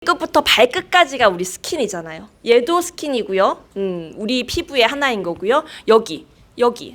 끝부터 발끝까지가 우리 스킨이잖아요. 얘도 스킨이고요. 우리 피부의 하나인 거고요. 여기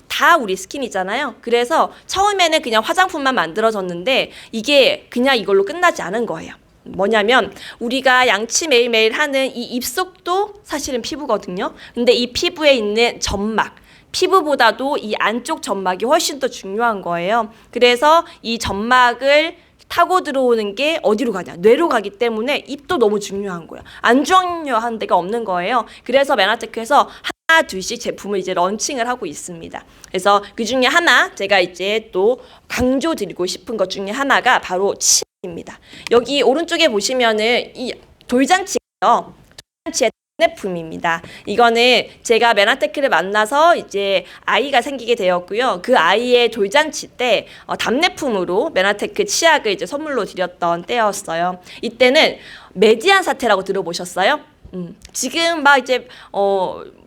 다 우리 스킨이잖아요. 그래서 처음에는 그냥 화장품만 만들어졌는데 이게 그냥 이걸로 끝나지 않은 거예요. 뭐냐면 우리가 양치 매일매일 하는 이 입속도 사실은 피부거든요. 근데 이 피부에 있는 점막, 피부보다도 이 안쪽 점막이 훨씬 더 중요한 거예요. 그래서 이 점막을 타고 들어오는 게 어디로 가냐? 뇌로 가기 때문에 입도 너무 중요한 거예요. 안 중요한 데가 없는 거예요. 그래서 메나테크에서 하나 둘씩 제품을 이제 런칭을 하고 있습니다. 그래서 그 중에 하나 제가 이제 또 강조드리고 싶은 것 중에 하나가 바로 치약입니다. 여기 오른쪽에 보시면은 이 돌잔치예요. 돌잔치의 답례품입니다. 이거는 제가 메나테크를 만나서 이제 아이가 생기게 되었고요. 그 아이의 돌잔치 때 답례품으로 메나테크 치약을 이제 선물로 드렸던 때였어요. 이때는 메디안 사태라고 들어보셨어요? 지금 막 이제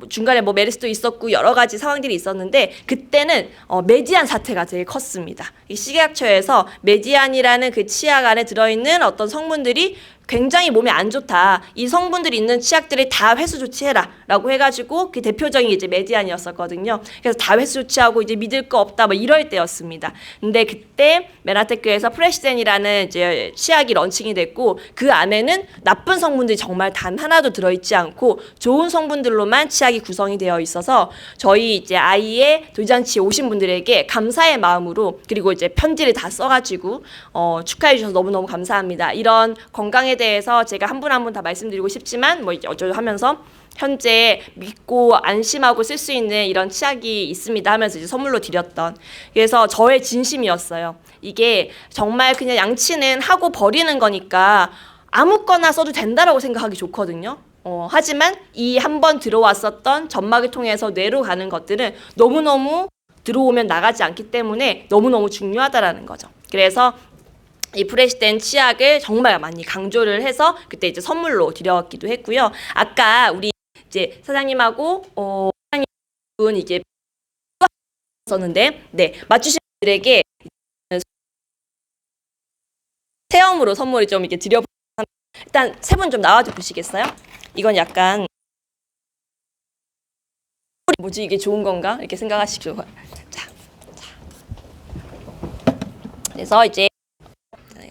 중간에 뭐 메르스도 있었고 여러 가지 상황들이 있었는데 그때는 메디안 사태가 되게 컸습니다. 이 식약처에서 메디안이라는 그 치약 안에 들어있는 어떤 성분들이 굉장히 몸에 안 좋다. 이 성분들이 있는 치약들을 다 회수 조치해라 라고 해가지고 그 대표적인 이제 메디안이었었거든요. 그래서 다 회수 조치하고 이제 믿을 거 없다 뭐 이럴 때였습니다. 근데 그때 메나테크에서 프레시젠이라는 이제 치약이 런칭이 됐고 그 안에는 나쁜 성분들이 정말 단 하나도 들어있지 않고 좋은 성분들로만 치약이 구성이 되어 있어서 저희 이제 아이의 돌잔치에 오신 분들에게 감사의 마음으로 그리고 이제 편지를 다 써가지고 축하해 주셔서 너무너무 감사합니다. 이런 건강에 대해서 제가 한 분 한 분 다 말씀드리고 싶지만 뭐 어쩌고 하면서 현재 믿고 안심하고 쓸 수 있는 이런 치약이 있습니다 하면서 이제 선물로 드렸던 그래서 저의 진심이었어요. 이게 정말 그냥 양치는 하고 버리는 거니까 아무거나 써도 된다라고 생각하기 좋거든요. 하지만 이 한 번 들어왔었던 점막을 통해서 뇌로 가는 것들은 너무너무 들어오면 나가지 않기 때문에 너무너무 중요하다라는 거죠. 그래서 이 프레시된 치약을 정말 많이 강조를 해서 그때 이제 선물로 드렸기도 했고요. 아까 우리 이제 사장님하고 사장님분 이제 썼는데 맞추신 분들에게 체험으로 선물을 좀 이렇게 드려. 일단 세 분 좀 나와줘 보시겠어요? 이건 약간 뭐지 이게 좋은 건가 이렇게 생각하시죠. 자. 그래서 이제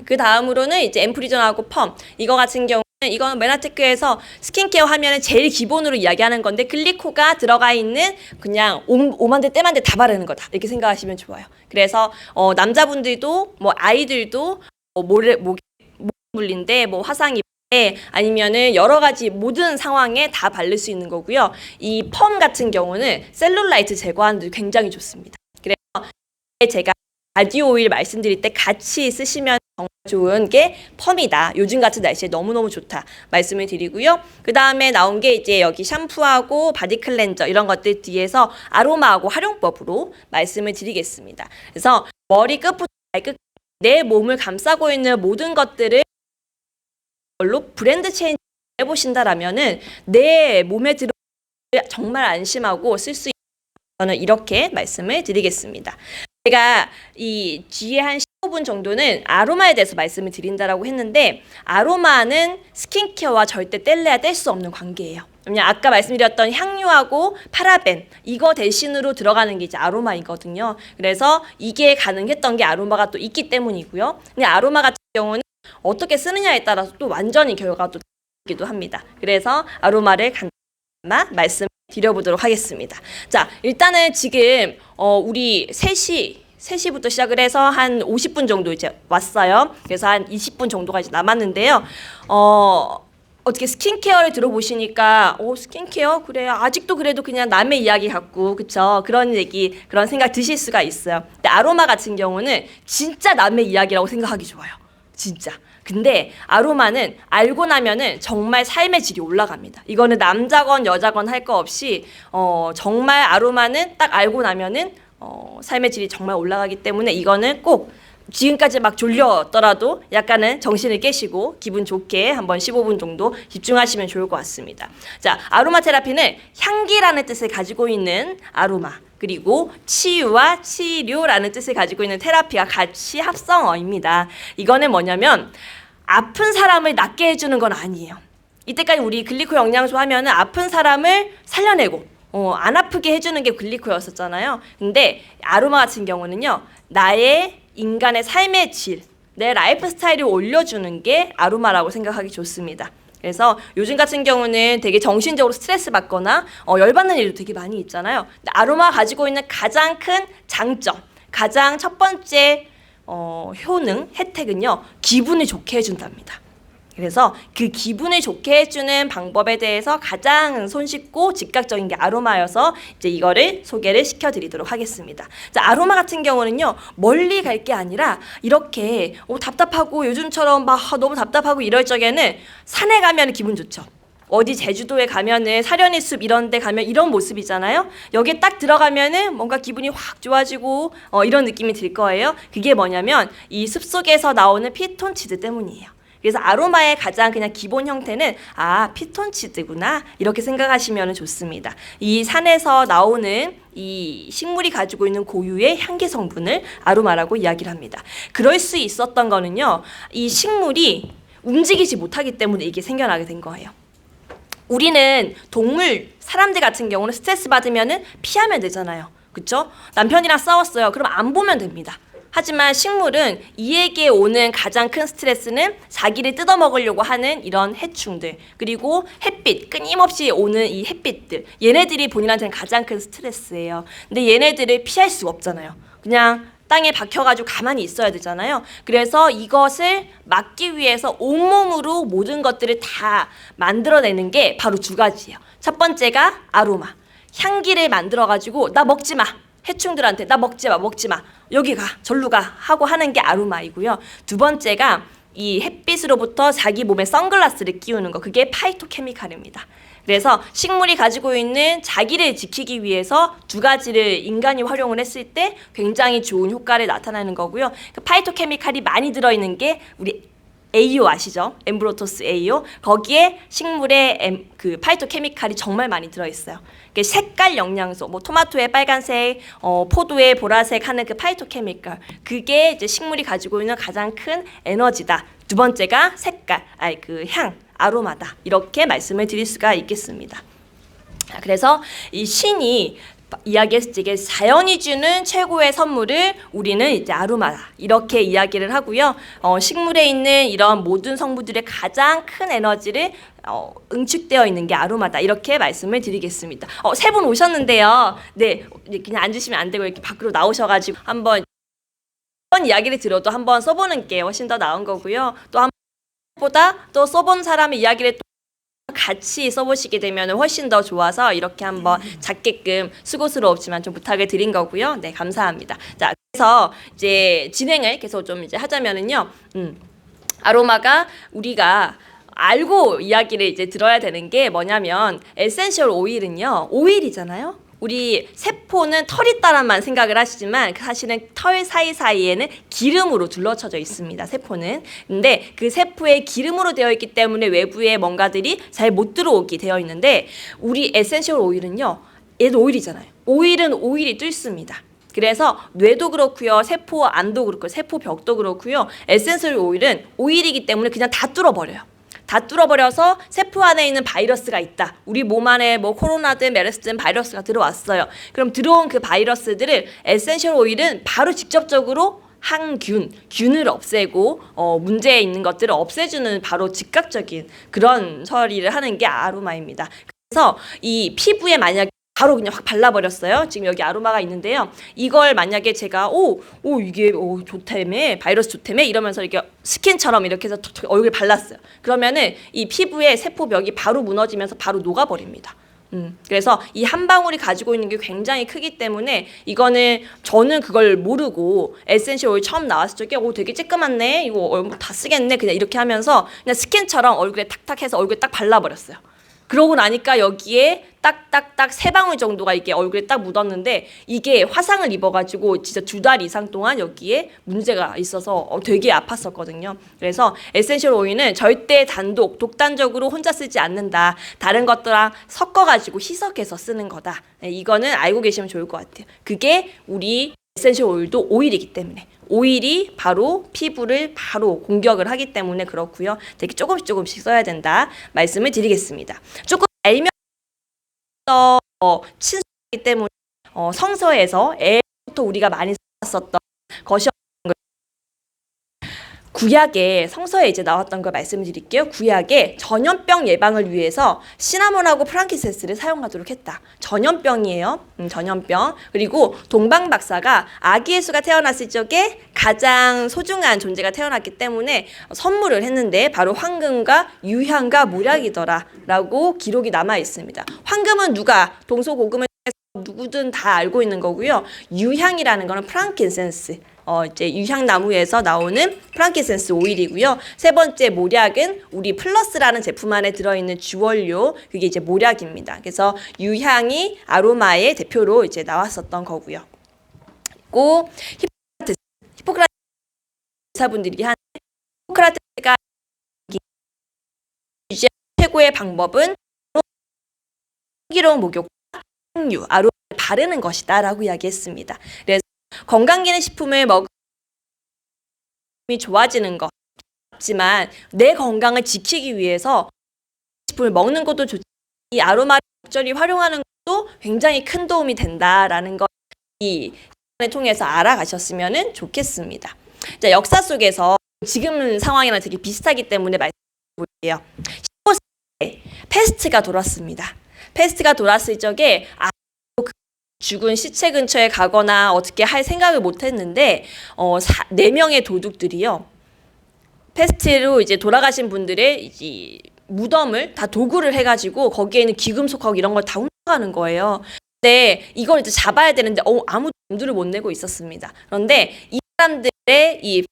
그 다음으로는 이제 앰프리전하고 펌 이거 같은 경우는 이거는 메나테크에서 스킨케어 하면은 제일 기본으로 이야기하는 건데 글리코가 들어가 있는 그냥 오만대 때만대 다 바르는 거다 이렇게 생각하시면 좋아요. 그래서 남자분들도 뭐 아이들도 목 물린데 뭐 화상 입에 아니면은 여러 가지 모든 상황에 다 바를 수 있는 거고요. 이 펌 같은 경우는 셀룰라이트 제거하는 데 굉장히 좋습니다. 그래서 제가 바디 오일 말씀드릴 때 같이 쓰시면 정말 좋은 게 펌이다. 요즘 같은 날씨에 너무너무 좋다. 말씀을 드리고요. 그 다음에 나온 게 이제 여기 샴푸하고 바디 클렌저 이런 것들 뒤에서 아로마하고 활용법으로 말씀을 드리겠습니다. 그래서 머리 끝부터 발끝 내 몸을 감싸고 있는 모든 것들을 걸로 브랜드 체인지 해보신다라면은 내 몸에 들어 정말 안심하고 쓸 수 있는 저는 이렇게 말씀을 드리겠습니다. 제가 이 뒤에 한 15분 정도는 아로마에 대해서 말씀을 드린다라고 했는데 아로마는 스킨케어와 절대 뗄래야 뗄 수 없는 관계예요. 왜냐면 아까 말씀드렸던 향유하고 파라벤 이거 대신으로 들어가는 게 이제 아로마이거든요. 그래서 이게 가능했던 게 아로마가 또 있기 때문이고요. 근데 아로마 같은 경우는 어떻게 쓰느냐에 따라서 또 완전히 결과가 또 다르기도 합니다. 그래서 아로마를 간단히 말씀 드려보도록 하겠습니다. 자, 일단은 지금 우리 3시부터 시작을 해서 한 50분 정도 이제 왔어요. 그래서 한 20분 정도가 이제 남았는데요. 어떻게 스킨케어를 들어보시니까 스킨케어? 그래 아직도 그래도 그냥 남의 이야기 같고 그쵸? 그런 얘기 그런 생각 드실 수가 있어요. 근데 아로마 같은 경우는 진짜 남의 이야기라고 생각하기 좋아요. 진짜. 근데 아로마는 알고 나면은 정말 삶의 질이 올라갑니다. 이거는 남자건 여자건 할 거 없이 정말 아로마는 딱 알고 나면은 삶의 질이 정말 올라가기 때문에 이거는 꼭 지금까지 막 졸렸더라도 약간은 정신을 깨시고 기분 좋게 한번 15분 정도 집중하시면 좋을 것 같습니다. 자, 아로마 테라피는 향기라는 뜻을 가지고 있는 아로마 그리고 치유와 치료라는 뜻을 가지고 있는 테라피가 같이 합성어입니다. 이거는 뭐냐면 아픈 사람을 낫게 해주는 건 아니에요. 이때까지 우리 글리코 영양소 하면은 아픈 사람을 살려내고 안 아프게 해주는 게 글리코였었잖아요. 근데 아로마 같은 경우는요, 나의 인간의 삶의 질, 내 라이프 스타일을 올려주는 게 아로마라고 생각하기 좋습니다. 그래서 요즘 같은 경우는 되게 정신적으로 스트레스 받거나 열받는 일도 되게 많이 있잖아요. 근데 아로마가 가지고 있는 가장 큰 장점, 가장 첫 번째 효능, 혜택은요, 기분을 좋게 해준답니다. 그래서 그 기분을 좋게 해주는 방법에 대해서 가장 손쉽고 즉각적인 게 아로마여서 이제 이거를 소개를 시켜드리도록 하겠습니다. 자, 아로마 같은 경우는요, 멀리 갈 게 아니라 이렇게 답답하고 요즘처럼 막 너무 답답하고 이럴 적에는 산에 가면 기분 좋죠. 어디 제주도에 가면은 사려니 숲 이런 데 가면 이런 모습이잖아요. 여기에 딱 들어가면은 뭔가 기분이 확 좋아지고 이런 느낌이 들 거예요. 그게 뭐냐면 이 숲속에서 나오는 피톤치드 때문이에요. 그래서 아로마의 가장 그냥 기본 형태는 피톤치드구나 이렇게 생각하시면 좋습니다. 이 산에서 나오는 이 식물이 가지고 있는 고유의 향기 성분을 아로마라고 이야기를 합니다. 그럴 수 있었던 거는요, 이 식물이 움직이지 못하기 때문에 이게 생겨나게 된 거예요. 우리는 동물, 사람들 같은 경우는 스트레스 받으면은 피하면 되잖아요. 그쵸? 남편이랑 싸웠어요. 그럼 안 보면 됩니다. 하지만 식물은 이에게 오는 가장 큰 스트레스는 자기를 뜯어먹으려고 하는 이런 해충들, 그리고 햇빛, 끊임없이 오는 이 햇빛들, 얘네들이 본인한테는 가장 큰 스트레스예요. 근데 얘네들을 피할 수가 없잖아요. 그냥 땅에 박혀가지고 가만히 있어야 되잖아요. 그래서 이것을 막기 위해서 온몸으로 모든 것들을 다 만들어내는 게 바로 두 가지예요. 첫 번째가 아로마, 향기를 만들어가지고 나 먹지 마, 해충들한테 나 먹지 마, 여기 가, 절로 가 하고 하는 게 아로마이고요. 두 번째가 이 햇빛으로부터 자기 몸에 선글라스를 끼우는 거, 그게 파이토케미칼입니다. 그래서 식물이 가지고 있는 자기를 지키기 위해서 두 가지를 인간이 활용을 했을 때 굉장히 좋은 효과를 나타내는 거고요. 그 파이토케미칼이 많이 들어있는 게 우리 AO 아시죠? 엠브로토스 AO. 거기에 식물의 그 파이토케미칼이 정말 많이 들어있어요. 색깔 영양소, 뭐 토마토의 빨간색, 포도의 보라색 하는 그 파이토케미칼, 그게 이제 식물이 가지고 있는 가장 큰 에너지다. 두 번째가 색깔, 그 향, 아로마다. 이렇게 말씀을 드릴 수가 있겠습니다. 그래서 이 신이 이야기했을 때 자연이 주는 최고의 선물을 우리는 이제 아로마다 이렇게 이야기를 하고요. 식물에 있는 이런 모든 성분들의 가장 큰 에너지를 응축되어 있는 게 아로마다 이렇게 말씀을 드리겠습니다. 세 분 오셨는데요. 네, 그냥 앉으시면 안 되고 이렇게 밖으로 나오셔가지고 한번 이야기를 들어도 한번 써보는 게 훨씬 더 나은 거고요. 또 한 보다 또 써본 사람의 이야기를 또 같이 써보시게 되면 훨씬 더 좋아서 이렇게 한번 작게끔 수고스럽지만 좀 부탁을 드린 거고요. 네, 감사합니다. 자, 그래서 이제 진행을 계속 좀 이제 하자면은요. 아로마가 우리가 알고 이야기를 이제 들어야 되는 게 뭐냐면 에센셜 오일은요, 오일이잖아요. 우리 세포는 털 있다란만 생각을 하시지만 사실은 털 사이사이에는 기름으로 둘러쳐져 있습니다. 세포는. 근데 그 세포에 기름으로 되어 있기 때문에 외부에 뭔가들이 잘 못 들어오게 되어 있는데 우리 에센셜 오일은요, 얘도 오일이잖아요. 오일은 오일이 뚫습니다. 그래서 뇌도 그렇고요, 세포 안도 그렇고 세포 벽도 그렇고요, 에센셜 오일은 오일이기 때문에 그냥 다 뚫어버려요. 다 뚫어버려서 세포 안에 있는 바이러스가 있다. 우리 몸 안에 뭐 코로나든 메르스든 바이러스가 들어왔어요. 그럼 들어온 그 바이러스들을 에센셜 오일은 바로 직접적으로 항균, 균을 없애고 문제에 있는 것들을 없애주는 바로 즉각적인 그런 처리를 하는 게 아로마입니다. 그래서 이 피부에 만약 바로 그냥 확 발라버렸어요. 지금 여기 아로마가 있는데요. 이걸 만약에 제가 이게 좋다며, 바이러스 좋다며 이러면서 이렇게 스킨처럼 이렇게 해서 얼굴에 발랐어요. 그러면은 이 피부의 세포벽이 바로 무너지면서 바로 녹아버립니다. 그래서 이 한 방울이 가지고 있는 게 굉장히 크기 때문에 이거는 저는 그걸 모르고 에센셜 오일 처음 나왔을 적에 되게 쬐끄맣네, 이거 얼굴 다 쓰겠네, 그냥 이렇게 하면서 그냥 스킨처럼 얼굴에 탁탁 해서 얼굴에 딱 발라버렸어요. 그러고 나니까 여기에 딱딱딱 3방울 정도가 이게 얼굴에 딱 묻었는데 이게 화상을 입어가지고 진짜 2달 이상 동안 여기에 문제가 있어서 되게 아팠었거든요. 그래서 에센셜 오일은 절대 독단적으로 혼자 쓰지 않는다. 다른 것들랑 섞어가지고 희석해서 쓰는 거다. 네, 이거는 알고 계시면 좋을 것 같아요. 그게 우리 에센셜 오일도 오일이기 때문에 오일이 바로 피부를 바로 공격을 하기 때문에 그렇고요. 되게 조금씩 써야 된다 말씀을 드리겠습니다. 조금 알면 친숙하기 때문에 성서에서 애부터 우리가 많이 썼던 것이 구약에 성서에 이제 나왔던 걸 말씀드릴게요. 구약에 전염병 예방을 위해서 시나몬하고 프랑키센스를 사용하도록 했다. 전염병이에요. 전염병. 그리고 동방 박사가 아기 예수가 태어났을 적에 가장 소중한 존재가 태어났기 때문에 선물을 했는데 바로 황금과 유향과 모략이더라라고 기록이 남아 있습니다. 황금은 누가 동서고금을 누구든 다 알고 있는 거고요. 유향이라는 거는 프랑킨센스. 이제 유향나무에서 나오는 프랑킨센스 오일이고요. 세 번째 모략은 우리 플러스라는 제품 안에 들어있는 주원료, 그게 이제 모략입니다. 그래서 유향이 아로마의 대표로 이제 나왔었던 거고요. 그리고 히포크라테스 의사분들이 하는 히포크라테스가 유지하는 최고의 방법은 향기로운 목욕과 향유, 아로마를 바르는 것이다라고 이야기했습니다. 그래서 건강기능식품을 먹으면 좋아지는 것 같지만 내 건강을 지키기 위해서 식품을 먹는 것도 좋지, 이 아로마를 적절히 활용하는 것도 굉장히 큰 도움이 된다라는 것 이 시간을 통해서 알아가셨으면 좋겠습니다. 자, 역사 속에서 지금 상황이랑 되게 비슷하기 때문에 말씀드릴게요. 15세기에 패스트가 돌았습니다. 패스트가 돌았을 적에 죽은 시체 근처에 가거나 어떻게 할 생각을 못 했는데 4명의 도둑들이요. 패스트로 이제 돌아가신 분들의 이제 무덤을 다 도구를 해가지고 거기에 있는 귀금속하고 이런 걸 다 훔쳐가는 거예요. 근데 이걸 이제 잡아야 되는데 아무도 엄두를 못 내고 있었습니다. 그런데 이 사람들의 이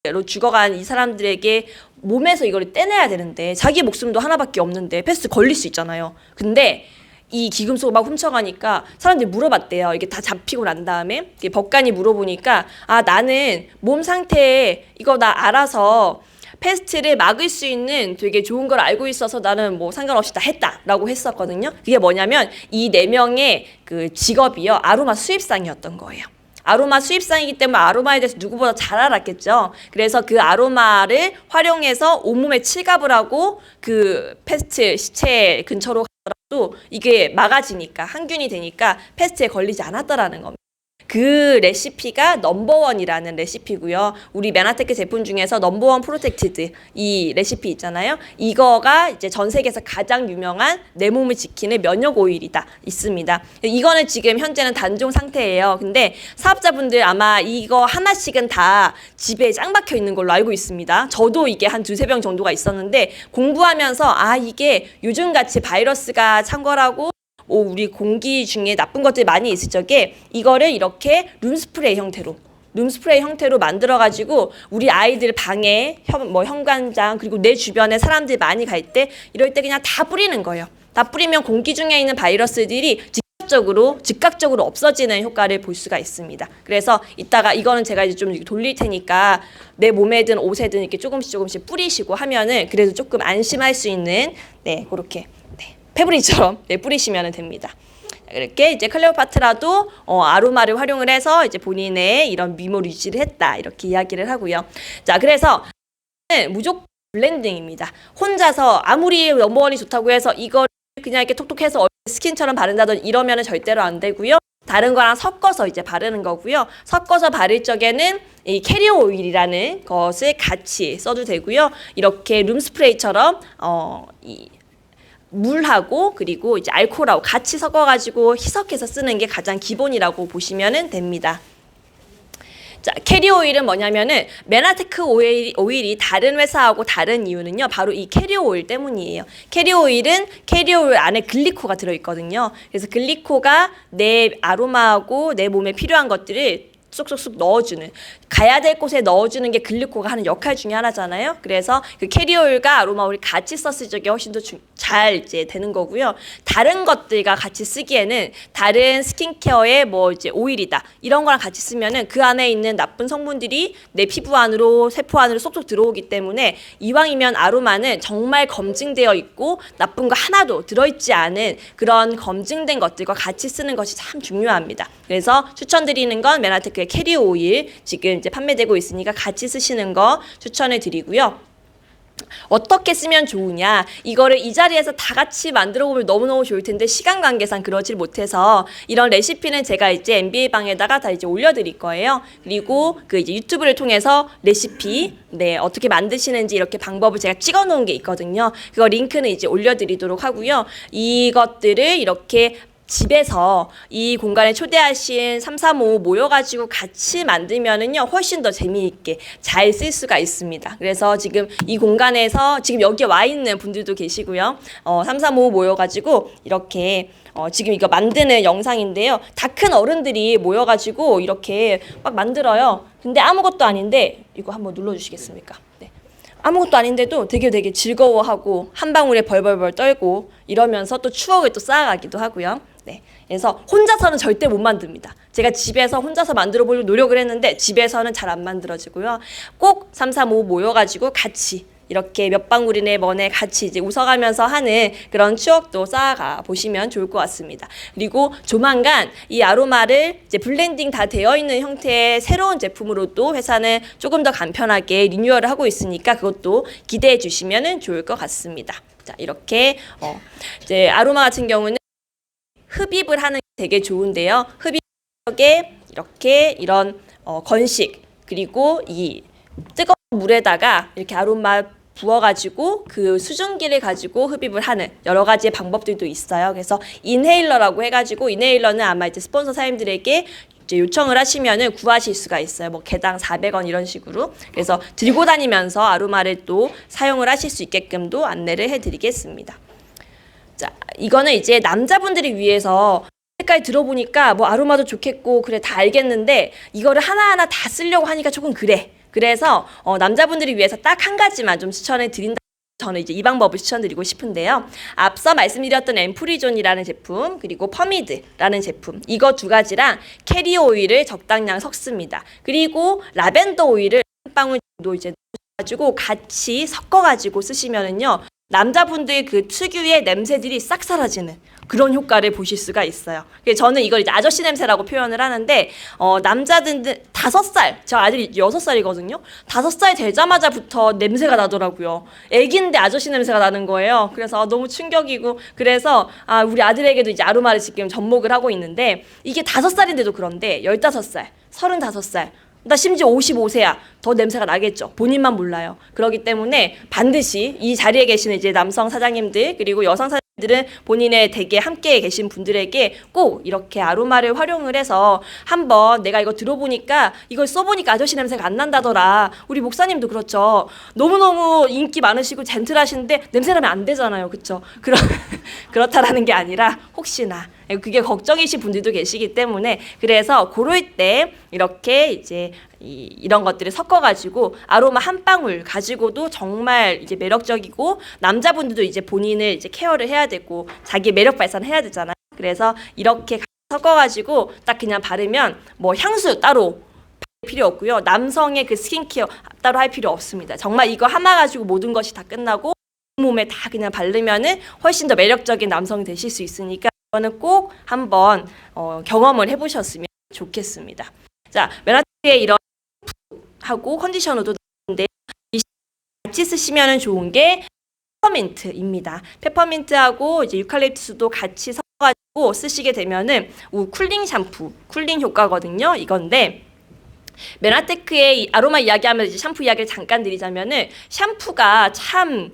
패스트로 죽어간 이 사람들에게 몸에서 이걸 떼내야 되는데 자기 목숨도 하나밖에 없는데 패스트 걸릴 수 있잖아요. 근데 이 귀금속을 막 훔쳐가니까 사람들이 물어봤대요. 이게 다 잡히고 난 다음에 법관이 물어보니까 나는 몸 상태에 이거 나 알아서 패스트를 막을 수 있는 되게 좋은 걸 알고 있어서 나는 뭐 상관없이 다 했다라고 했었거든요. 그게 뭐냐면 이 4명의 그 직업이요. 아로마 수입상이었던 거예요. 아로마 수입상이기 때문에 아로마에 대해서 누구보다 잘 알았겠죠. 그래서 그 아로마를 활용해서 온몸에 칠갑을 하고 그 패스트 시체 근처로 가더라도 이게 막아지니까 항균이 되니까 패스트에 걸리지 않았더라는 겁니다. 그 레시피가 넘버원이라는 레시피고요. 우리 메나테크 제품 중에서 넘버원 프로텍티드 이 레시피 있잖아요. 이거가 이제 전 세계에서 가장 유명한 내 몸을 지키는 면역 오일이다 있습니다. 이거는 지금 현재는 단종 상태예요. 근데 사업자분들 아마 이거 하나씩은 다 집에 짱 박혀 있는 걸로 알고 있습니다. 저도 이게 한 2-3병 정도가 있었는데 공부하면서 이게 요즘같이 바이러스가 창궐하고 우리 공기 중에 나쁜 것들이 많이 있을 적에 이거를 이렇게 룸스프레이 형태로 만들어가지고 우리 아이들 방에 현관장 그리고 내 주변에 사람들이 많이 갈 때 이럴 때 그냥 다 뿌리는 거예요. 다 뿌리면 공기 중에 있는 바이러스들이 즉각적으로 없어지는 효과를 볼 수가 있습니다. 그래서 이따가 이거는 제가 이제 좀 돌릴 테니까 내 몸에든 옷에든 이렇게 조금씩 뿌리시고 하면은 그래도 조금 안심할 수 있는 그렇게 페브리처럼 뿌리시면 됩니다. 이렇게 이제 클레오파트라도 아로마를 활용을 해서 이제 본인의 이런 미모를 유지를 했다 이렇게 이야기를 하고요. 자, 그래서 무조건 블렌딩입니다. 혼자서 아무리 넘버원이 좋다고 해서 이걸 그냥 이렇게 톡톡해서 스킨처럼 바른다든지 이러면은 절대로 안 되고요. 다른 거랑 섞어서 이제 바르는 거고요. 섞어서 바를 적에는 이 캐리어 오일이라는 것을 같이 써도 되고요. 이렇게 룸스프레이처럼 물하고 그리고 이제 알코올하고 같이 섞어가지고 희석해서 쓰는 게 가장 기본이라고 보시면 됩니다. 자, 캐리어 오일은 뭐냐면은 메나테크 오일이 다른 회사하고 다른 이유는요. 바로 이 캐리어 오일 때문이에요. 캐리어 오일은 캐리어 오일 안에 글리코가 들어있거든요. 그래서 글리코가 내 아로마하고 내 몸에 필요한 것들을 쏙쏙쏙 넣어주는, 가야 될 곳에 넣어주는 게 글리코가 하는 역할 중에 하나잖아요. 그래서 그 캐리어 오일과 아로마 오일 같이 썼을 적에 훨씬 더 잘 이제 되는 거고요. 다른 것들과 같이 쓰기에는 다른 스킨케어의 이제 오일이다 이런 거랑 같이 쓰면은 그 안에 있는 나쁜 성분들이 내 피부 안으로 세포 안으로 쏙쏙 들어오기 때문에 이왕이면 아로마는 정말 검증되어 있고 나쁜 거 하나도 들어있지 않은 그런 검증된 것들과 같이 쓰는 것이 참 중요합니다. 그래서 추천드리는 건 메나테크 그 캐리어 오일 지금 이제 판매되고 있으니까 같이 쓰시는 거 추천해 드리고요. 어떻게 쓰면 좋으냐, 이거를 이 자리에서 다 같이 만들어 보면 너무너무 좋을 텐데 시간 관계상 그러질 못해서 이런 레시피는 제가 이제 MBA 방에다가 다 이제 올려드릴 거예요. 그리고 그 이제 유튜브를 통해서 레시피 어떻게 만드시는지 이렇게 방법을 제가 찍어 놓은 게 있거든요. 그거 링크는 이제 올려드리도록 하고요. 이것들을 이렇게 집에서 이 공간에 초대하신 335 모여가지고 같이 만들면은요 훨씬 더 재미있게 잘 쓸 수가 있습니다. 그래서 지금 이 공간에서 지금 여기에 와 있는 분들도 계시고요. 335 모여가지고 이렇게 지금 이거 만드는 영상인데요. 다 큰 어른들이 모여가지고 이렇게 막 만들어요. 근데 아무것도 아닌데 이거 한번 눌러주시겠습니까? 네. 아무것도 아닌데도 되게 즐거워하고 한 방울에 벌벌벌 떨고 이러면서 또 추억을 또 쌓아가기도 하고요. 네, 그래서 혼자서는 절대 못 만듭니다. 제가 집에서 혼자서 만들어 보려고 노력을 했는데 집에서는 잘 안 만들어지고요. 꼭 335 모여가지고 같이 이렇게 몇 방울이네 뭐네 같이 이제 웃어가면서 하는 그런 추억도 쌓아가 보시면 좋을 것 같습니다. 그리고 조만간 이 아로마를 이제 블렌딩 다 되어 있는 형태의 새로운 제품으로도 회사는 조금 더 간편하게 리뉴얼을 하고 있으니까 그것도 기대해 주시면 좋을 것 같습니다. 자, 이렇게 이제 아로마 같은 경우는 흡입을 하는 게 되게 좋은데요. 흡입에 이렇게 이런 건식 그리고 이 뜨거운 물에다가 이렇게 아로마 부어가지고 그 수증기를 가지고 흡입을 하는 여러 가지의 방법들도 있어요. 그래서 인헤일러라고 해가지고 인헤일러는 아마 이제 스폰서 사장님들에게 이제 요청을 하시면은 구하실 수가 있어요. 뭐 개당 400원 이런 식으로. 그래서 들고 다니면서 아로마를 또 사용을 하실 수 있게끔도 안내를 해드리겠습니다. 자, 이거는 이제 남자분들이 위해서 색깔 들어보니까 뭐 아로마도 좋겠고 그래 다 알겠는데 이거를 하나하나 다 쓰려고 하니까 조금 그래. 그래서 남자분들이 위해서 딱 한 가지만 좀 추천해 드린다. 저는 이제 이 방법을 추천드리고 싶은데요. 앞서 말씀드렸던 앰프리존이라는 제품 그리고 퍼미드라는 제품 이거 두 가지랑 캐리어 오일을 적당량 섞습니다. 그리고 라벤더 오일을 한 방울 정도 이제 가지고 같이 섞어가지고 쓰시면은요. 남자분들의 그 특유의 냄새들이 싹 사라지는 그런 효과를 보실 수가 있어요. 그래서 저는 이걸 이제 아저씨 냄새라고 표현을 하는데 남자들 5살, 저 아들이 6살이거든요. 5살 되자마자부터 냄새가 나더라고요. 애기인데 아저씨 냄새가 나는 거예요. 그래서 너무 충격이고 그래서 우리 아들에게도 이제 아로마를 지금 접목을 하고 있는데 이게 5살인데도 그런데 15살, 35살 나 심지어 55세야. 더 냄새가 나겠죠. 본인만 몰라요. 그렇기 때문에 반드시 이 자리에 계시는 이제 남성 사장님들 그리고 여성 사장님들은 본인의 댁에 함께 계신 분들에게 꼭 이렇게 아로마를 활용을 해서 한번 내가 이거 들어보니까 이걸 써보니까 아저씨 냄새가 안 난다더라. 우리 목사님도 그렇죠. 너무너무 인기 많으시고 젠틀하신데 냄새 나면 안 되잖아요. 그렇죠? 그렇다라는 게 아니라 혹시나 그게 걱정이신 분들도 계시기 때문에 그래서 고럴 때 이렇게 이제 이런 것들을 섞어가지고 아로마 한 방울 가지고도 정말 이제 매력적이고 남자분들도 이제 본인을 이제 케어를 해야 되고 자기 매력 발산을 해야 되잖아요. 그래서 이렇게 섞어가지고 딱 그냥 바르면 뭐 향수 따로 필요 없고요. 남성의 그 스킨케어 따로 할 필요 없습니다. 정말 이거 하나 가지고 모든 것이 다 끝나고 몸에 다 그냥 바르면은 훨씬 더 매력적인 남성이 되실 수 있으니까 이거는 꼭 한번 경험을 해보셨으면 좋겠습니다. 자, 메라트의 이런 하고 컨디셔너도 나오는데 같이 쓰시면 좋은 게 페퍼민트입니다. 페퍼민트하고 이제 유칼립투스도 같이 섞어가지고 쓰시게 되면은 쿨링 샴푸, 쿨링 효과거든요. 이건데 메나테크의 아로마 이야기하면 이제 샴푸 이야기를 잠깐 드리자면은 샴푸가 참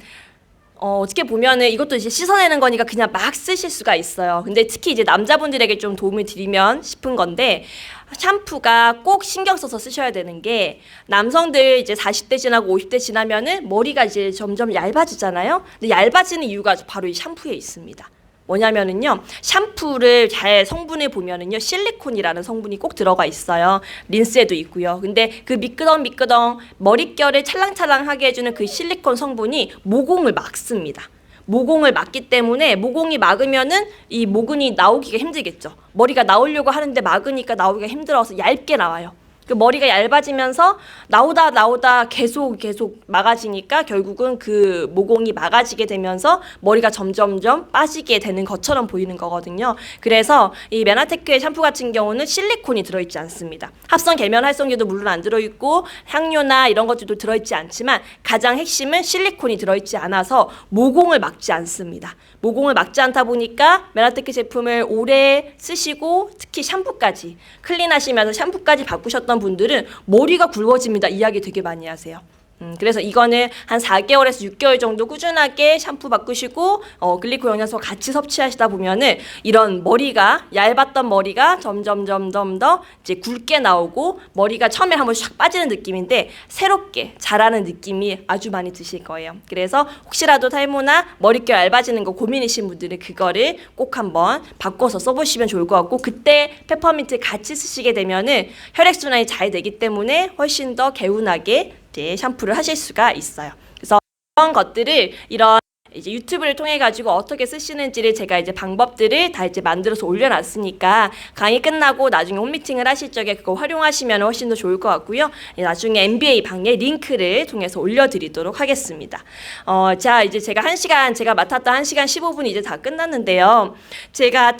어떻게 보면은 이것도 이제 씻어내는 거니까 그냥 막 쓰실 수가 있어요. 근데 특히 이제 남자분들에게 좀 도움을 드리면 싶은 건데 샴푸가 꼭 신경 써서 쓰셔야 되는 게 남성들 이제 40대 지나고 50대 지나면은 머리가 이제 점점 얇아지잖아요. 근데 얇아지는 이유가 바로 이 샴푸에 있습니다. 뭐냐면은요, 샴푸를 잘 성분을 보면은요, 실리콘이라는 성분이 꼭 들어가 있어요. 린스에도 있고요. 근데 그 미끄덩 머릿결을 찰랑찰랑하게 해주는 그 실리콘 성분이 모공을 막습니다. 모공을 막기 때문에 모공이 막으면은 이 모근이 나오기가 힘들겠죠. 머리가 나오려고 하는데 막으니까 나오기가 힘들어서 얇게 나와요. 그 머리가 얇아지면서 나오다 계속 막아지니까 결국은 그 모공이 막아지게 되면서 머리가 점점점 빠지게 되는 것처럼 보이는 거거든요. 그래서 이 메나테크의 샴푸 같은 경우는 실리콘이 들어있지 않습니다. 합성 계면 활성제도 물론 안 들어있고 향료나 이런 것들도 들어있지 않지만 가장 핵심은 실리콘이 들어있지 않아서 모공을 막지 않습니다. 모공을 막지 않다 보니까 메나테크 제품을 오래 쓰시고 특히 샴푸까지 클린하시면서 샴푸까지 바꾸셨던 분들은 머리가 굵어집니다. 이야기 되게 많이 하세요. 그래서 이거는 한 4개월에서 6개월 정도 꾸준하게 샴푸 바꾸시고 글리코 영양소 같이 섭취하시다 보면은 이런 머리가 얇았던 머리가 점점 더 이제 굵게 나오고 머리가 처음에 한번 샥 빠지는 느낌인데 새롭게 자라는 느낌이 아주 많이 드실 거예요. 그래서 혹시라도 탈모나 머릿결 얇아지는 거 고민이신 분들은 그거를 꼭 한번 바꿔서 써보시면 좋을 것 같고 그때 페퍼민트 같이 쓰시게 되면은 혈액순환이 잘 되기 때문에 훨씬 더 개운하게 샴푸를 하실 수가 있어요. 그래서 이런 것들을 이런 이제 유튜브를 통해 가지고 어떻게 쓰시는지를 제가 이제 방법들을 다 이제 만들어서 올려놨으니까 강의 끝나고 나중에 홈미팅을 하실 적에 그거 활용하시면 훨씬 더 좋을 것 같고요. 나중에 MBA 방에 링크를 통해서 올려드리도록 하겠습니다. 자 이제 제가 제가 맡았던 1시간 15분이 이제 다 끝났는데요. 제가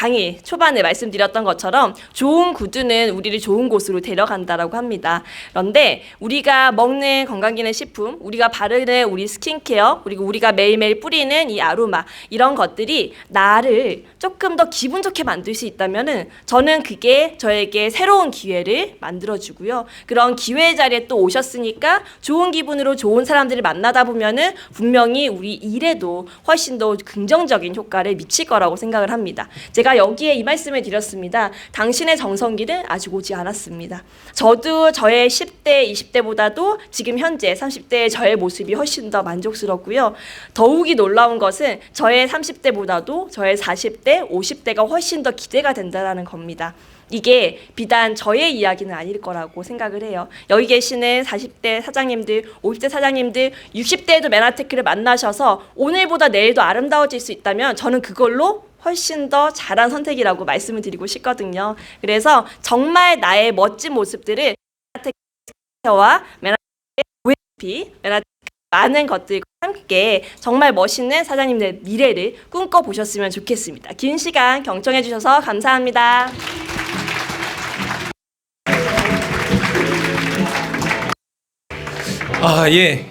강의 초반에 말씀드렸던 것처럼 좋은 구두는 우리를 좋은 곳으로 데려간다라고 합니다. 그런데 우리가 먹는 건강기능식품, 우리가 바르는 우리 스킨케어, 그리고 우리가 매일매일 뿌리는 이 아로마 이런 것들이 나를 조금 더 기분 좋게 만들 수 있다면은 저는 그게 저에게 새로운 기회를 만들어주고요. 그런 기회의 자리에 또 오셨으니까 좋은 기분으로 좋은 사람들을 만나다 보면은 분명히 우리 일에도 훨씬 더 긍정적인 효과를 미칠 거라고 생각을 합니다. 제가 여기에 이 말씀을 드렸습니다. 당신의 정성기는 아직 오지 않았습니다. 저도 저의 10대, 20대보다도 지금 현재 30대의 저의 모습이 훨씬 더 만족스럽고요. 더욱이 놀라운 것은 저의 30대보다도 저의 40대, 50대가 훨씬 더 기대가 된다는 겁니다. 이게 비단 저의 이야기는 아닐 거라고 생각을 해요. 여기 계시는 40대 사장님들, 50대 사장님들, 60대에도 메나테크를 만나셔서 오늘보다 내일도 아름다워질 수 있다면 저는 그걸로 훨씬 더 잘한 선택이라고 말씀을 드리고 싶거든요. 그래서 정말 나의 멋진 모습들을 메나테크와 메나테크 많은 것들과 함께 정말 멋있는 사장님들의 미래를 꿈꿔보셨으면 좋겠습니다. 긴 시간 경청해 주셔서 감사합니다. 아, 예.